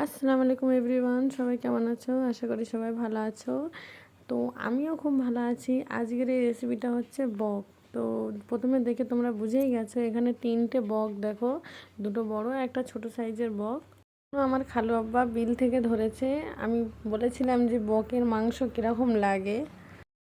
আসসালামু আলাইকুম এভরিওয়ান, সবাই কেমন আছো? আশা করি সবাই ভালো আছো। তো আমিও খুব ভালো আছি। আজকের এই রেসিপিটা হচ্ছে বক। তো প্রথমে দেখে তোমরা বুঝেই গেছো, এখানে 3টে বক দেখো, দুটো বড় একটা ছোট সাইজের বক। আমার খালু আব্বা বিল থেকে ধরেছে। আমি বলেছিলাম যে বকের মাংস কীরকম লাগে,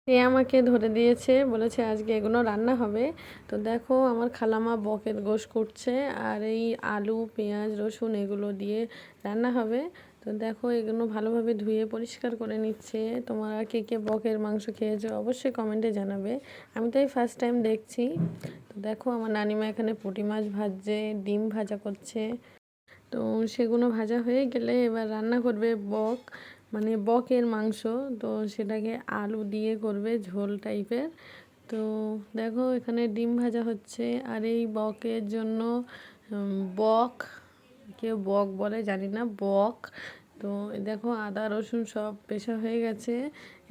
সে আমাকে ধরে দিয়েছে, বলেছে আজকে এগুলো রান্না হবে। তো দেখো আমার খালামা বকের গোশ করছে, আর এই আলু পেঁয়াজ রসুন এগুলো দিয়ে রান্না হবে। তো দেখো এগুলো ভালোভাবে ধুয়ে পরিষ্কার করে নিচ্ছে। তোমরা কে কে বকের মাংস খেয়েছো অবশ্যই কমেন্টে জানাবে। আমি তো এই ফার্স্ট টাইম দেখছি। তো দেখো আমার নানিমা এখানে পুঁটি মাছ ভাজছে, ডিম ভাজা করছে। তো সেগুলো ভাজা হয়ে গেলে এবার রান্না করবে বক, মানে বকের মাংস। তো সেটাকে আলু দিয়ে করবে ঝোল টাইপের। তো দেখো এখানে ডিম ভাজা হচ্ছে। আর এই বকের জন্য বক, কেউ বক বলে জানি না, বক। তো দেখো আদা রসুন সব পেশা হয়ে গেছে।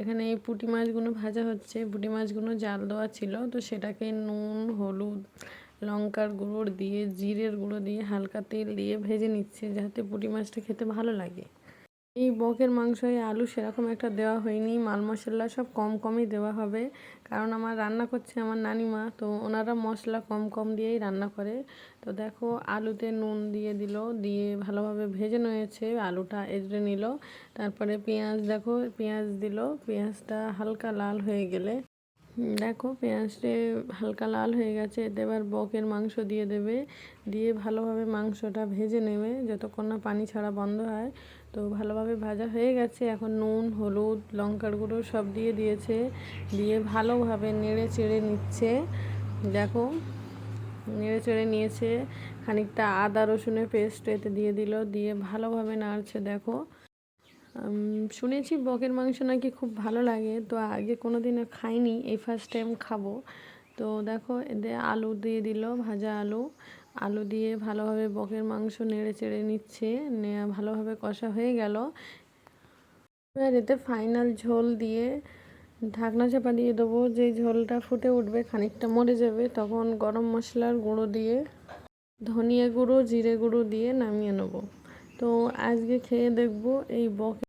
এখানে এই পুঁটি মাছগুলো ভাজা হচ্ছে। পুঁটি মাছগুলো জাল দেওয়া ছিল, তো সেটাকে নুন হলুদ লঙ্কার গুঁড়ো দিয়ে জিরের গুঁড়ো দিয়ে হালকা তেল দিয়ে ভেজে নিচ্ছে, যাতে পুঁটি মাছটা খেতে ভালো লাগে। এই বকের মাংসে আলু সেরকম একটা দেওয়া হয়নি, মাল মশলা সব কম কমই দেওয়া হবে, কারণ আমার রান্না করছে আমার নানিমা, তো ওনারা মশলা কম কম দিয়েই রান্না করে। তো দেখো আলুতে নুন দিয়ে দিল, দিয়ে ভালোভাবে ভেজে নিয়েছে, আলুটা এজড়ে নিল। তারপরে পেঁয়াজ, দেখো পেঁয়াজ দিল, পেঁয়াজটা হালকা লাল হয়ে গেলে দেখো পেঁয়াজটা হালকা লাল হয়ে গেছে, এতে এবার বকের মাংস দিয়ে দেবে, দিয়ে ভালোভাবে মাংসটা ভেজে নেবে যতক্ষণ না পানি ছাড়া বন্ধ হয়। তো ভালোভাবে ভাজা হয়ে গেছে, এখন নুন হলুদ লঙ্কার গুঁড়ো সব দিয়ে দিয়েছে, দিয়ে ভালোভাবে নেড়ে চেড়ে নিচ্ছে। দেখো নেড়ে চেড়ে নিয়েছে, খানিকটা আদা রসুনের পেস্ট এতে দিয়ে দিল, দিয়ে ভালোভাবে নাড়ছে। দেখো শুনেছি বকের মাংস নাকি খুব ভালো লাগে, তো আগে কোনো দিনও খাইনি, এই ফার্স্ট টাইম খাবো। তো দেখো এতে আলু দিয়ে দিল, ভাজা আলু, আলু দিয়ে ভালোভাবে বকের মাংস নেড়ে চেড়ে নিচ্ছে, ভালোভাবে কষা হয়ে গেল। এবার এতে ফাইনাল ঝোল দিয়ে ঢাকনা চাপা দিয়ে দেবো। যেই ঝোলটা ফুটে উঠবে খানিকটা মরে যাবে, তখন গরম মশলার গুঁড়ো দিয়ে ধনিয়া গুঁড়ো জিরে গুঁড়ো দিয়ে নামিয়ে নেবো। তো আজকে খেয়ে দেখবো এই বক